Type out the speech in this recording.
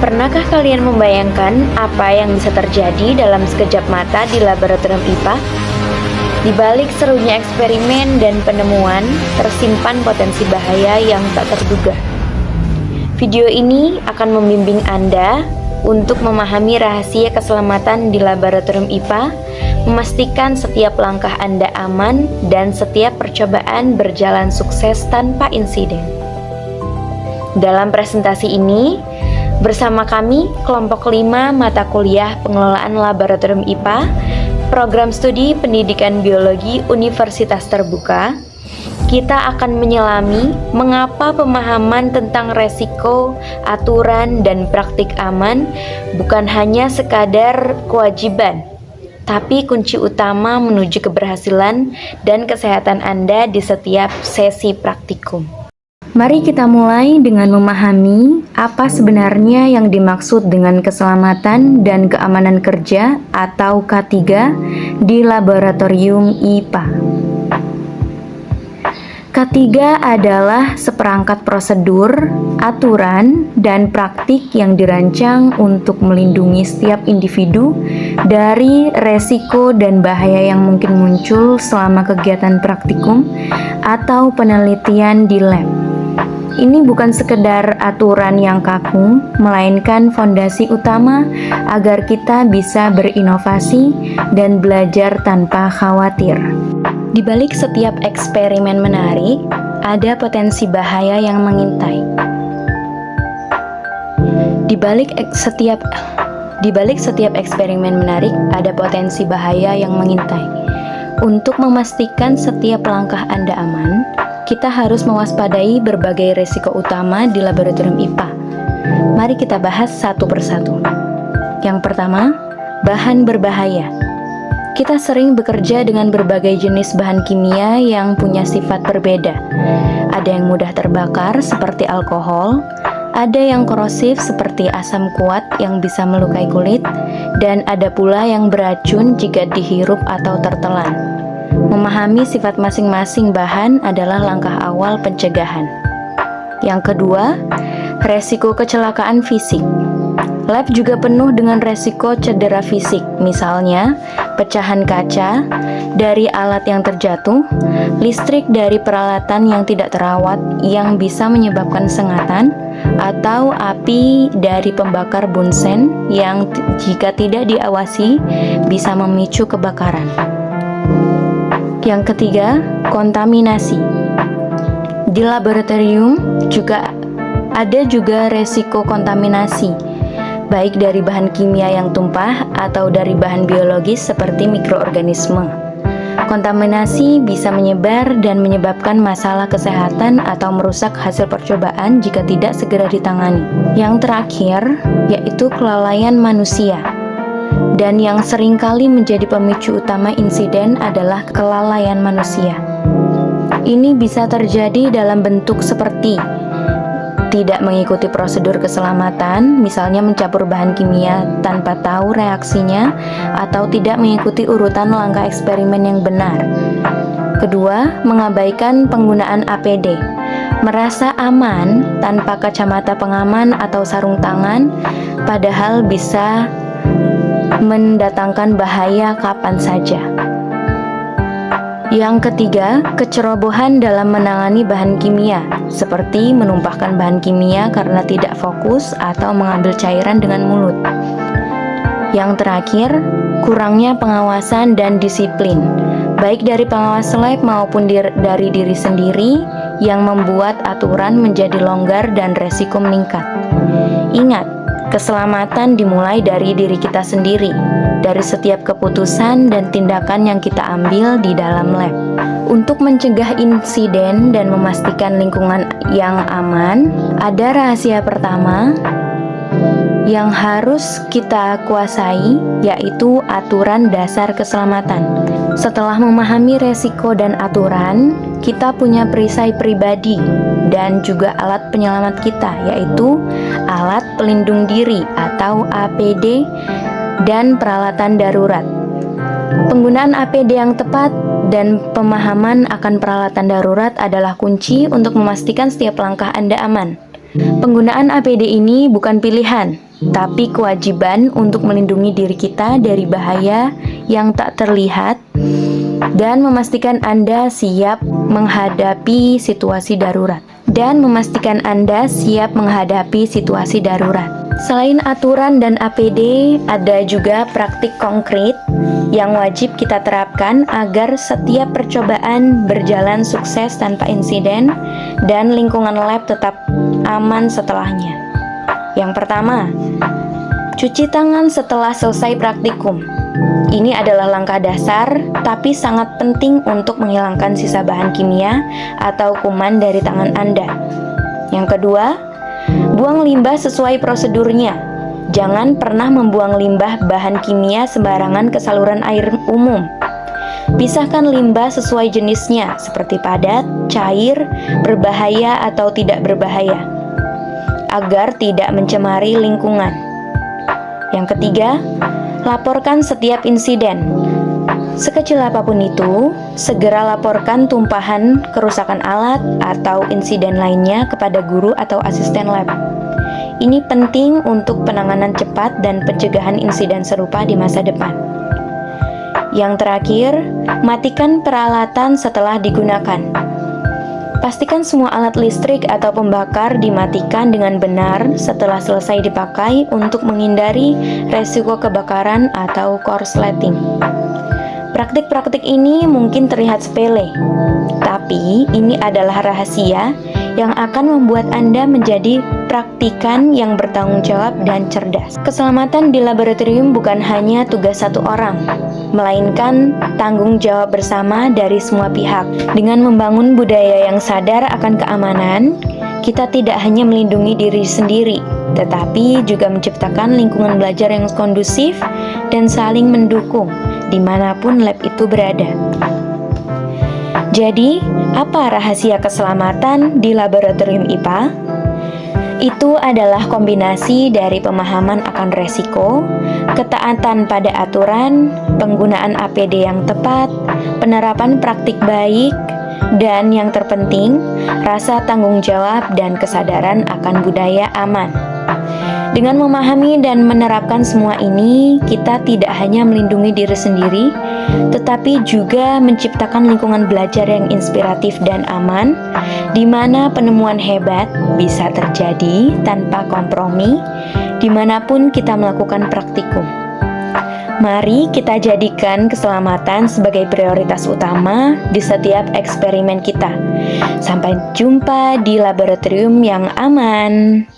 Pernahkah kalian membayangkan apa yang bisa terjadi dalam sekejap mata di laboratorium IPA? Di balik serunya eksperimen dan penemuan, tersimpan potensi bahaya yang tak terduga. Video ini akan membimbing Anda untuk memahami rahasia keselamatan di laboratorium IPA, memastikan setiap langkah Anda aman, dan setiap percobaan berjalan sukses tanpa insiden. Dalam presentasi ini, bersama kami, kelompok 5 mata kuliah pengelolaan laboratorium IPA, program studi pendidikan biologi Universitas Terbuka, kita akan menyelami mengapa pemahaman tentang resiko, aturan, dan praktik aman bukan hanya sekadar kewajiban, tapi kunci utama menuju keberhasilan dan kesehatan Anda di setiap sesi praktikum. Mari kita mulai dengan memahami apa sebenarnya yang dimaksud dengan keselamatan dan keamanan kerja atau K3 di laboratorium IPA. K3 adalah seperangkat prosedur, aturan, dan praktik yang dirancang untuk melindungi setiap individu dari resiko dan bahaya yang mungkin muncul selama kegiatan praktikum atau penelitian di lab. Ini bukan sekedar aturan yang kaku, melainkan fondasi utama agar kita bisa berinovasi dan belajar tanpa khawatir. Di balik setiap eksperimen menarik, ada potensi bahaya yang mengintai. Di balik setiap eksperimen menarik, ada potensi bahaya yang mengintai. Untuk memastikan setiap langkah Anda aman, kita harus mewaspadai berbagai risiko utama di laboratorium IPA. Mari kita bahas satu persatu. Yang pertama, bahan berbahaya. Kita sering bekerja dengan berbagai jenis bahan kimia yang punya sifat berbeda. Ada yang mudah terbakar seperti alkohol, ada yang korosif seperti asam kuat yang bisa melukai kulit, dan ada pula yang beracun jika dihirup atau tertelan. Memahami sifat masing-masing bahan adalah langkah awal pencegahan. Yang kedua, resiko kecelakaan fisik. Lab juga penuh dengan resiko cedera fisik, misalnya pecahan kaca dari alat yang terjatuh, listrik dari peralatan yang tidak terawat yang bisa menyebabkan sengatan, atau api dari pembakar bunsen yang jika tidak diawasi bisa memicu kebakaran. Yang ketiga, kontaminasi. Di laboratorium ada juga resiko kontaminasi, baik dari bahan kimia yang tumpah atau dari bahan biologis seperti mikroorganisme. Kontaminasi bisa menyebar dan menyebabkan masalah kesehatan atau merusak hasil percobaan jika tidak segera ditangani. Yang terakhir, yaitu kelalaian manusia. Dan yang seringkali menjadi pemicu utama insiden adalah kelalaian manusia. Ini bisa terjadi dalam bentuk seperti tidak mengikuti prosedur keselamatan, misalnya mencampur bahan kimia tanpa tahu reaksinya, atau tidak mengikuti urutan langkah eksperimen yang benar. Kedua, mengabaikan penggunaan APD. Merasa aman tanpa kacamata pengaman atau sarung tangan, padahal bisa mendatangkan bahaya kapan saja. Yang ketiga, kecerobohan dalam menangani bahan kimia, seperti menumpahkan bahan kimia karena tidak fokus atau mengambil cairan dengan mulut. Yang terakhir, kurangnya pengawasan dan disiplin, baik dari pengawas lab maupun dari diri sendiri, yang membuat aturan menjadi longgar dan resiko meningkat. Ingat, keselamatan dimulai dari diri kita sendiri, dari setiap keputusan dan tindakan yang kita ambil di dalam lab. Untuk mencegah insiden dan memastikan lingkungan yang aman, ada rahasia pertama yang harus kita kuasai, yaitu aturan dasar keselamatan. Setelah memahami resiko dan aturan, kita punya perisai pribadi dan juga alat penyelamat kita, yaitu alat pelindung diri atau APD dan peralatan darurat. Penggunaan APD yang tepat dan pemahaman akan peralatan darurat adalah kunci untuk memastikan setiap langkah Anda aman. Penggunaan APD ini bukan pilihan, tapi kewajiban untuk melindungi diri kita dari bahaya yang tak terlihat dan memastikan Anda siap menghadapi situasi darurat. Selain aturan dan APD, ada juga praktik konkret yang wajib kita terapkan agar setiap percobaan berjalan sukses tanpa insiden dan lingkungan lab tetap aman setelahnya. Yang pertama, cuci tangan setelah selesai praktikum. Ini adalah langkah dasar, tapi sangat penting untuk menghilangkan sisa bahan kimia atau kuman dari tangan Anda. Yang kedua, buang limbah sesuai prosedurnya. Jangan pernah membuang limbah bahan kimia sembarangan ke saluran air umum. Pisahkan limbah sesuai jenisnya, seperti padat, cair, berbahaya, atau tidak berbahaya, agar tidak mencemari lingkungan. Yang ketiga, laporkan setiap insiden. Sekecil apapun itu, segera laporkan tumpahan, kerusakan alat, atau insiden lainnya kepada guru atau asisten lab. Ini penting untuk penanganan cepat dan pencegahan insiden serupa di masa depan. Yang terakhir, matikan peralatan setelah digunakan. Pastikan semua alat listrik atau pembakar dimatikan dengan benar setelah selesai dipakai untuk menghindari resiko kebakaran atau korsleting. Praktik-praktik ini mungkin terlihat sepele, tapi ini adalah rahasia yang akan membuat Anda menjadi praktikan yang bertanggung jawab dan cerdas. Keselamatan di laboratorium bukan hanya tugas satu orang, melainkan tanggung jawab bersama dari semua pihak. Dengan membangun budaya yang sadar akan keamanan, kita tidak hanya melindungi diri sendiri, tetapi juga menciptakan lingkungan belajar yang kondusif dan saling mendukung dimanapun lab itu berada. Jadi, apa rahasia keselamatan di laboratorium IPA? Itu adalah kombinasi dari pemahaman akan resiko, ketaatan pada aturan, penggunaan APD yang tepat, penerapan praktik baik, dan yang terpenting, rasa tanggung jawab dan kesadaran akan budaya aman. Dengan memahami dan menerapkan semua ini, kita tidak hanya melindungi diri sendiri, tetapi juga menciptakan lingkungan belajar yang inspiratif dan aman, di mana penemuan hebat bisa terjadi tanpa kompromi, dimanapun kita melakukan praktikum. Mari kita jadikan keselamatan sebagai prioritas utama di setiap eksperimen kita. Sampai jumpa di laboratorium yang aman.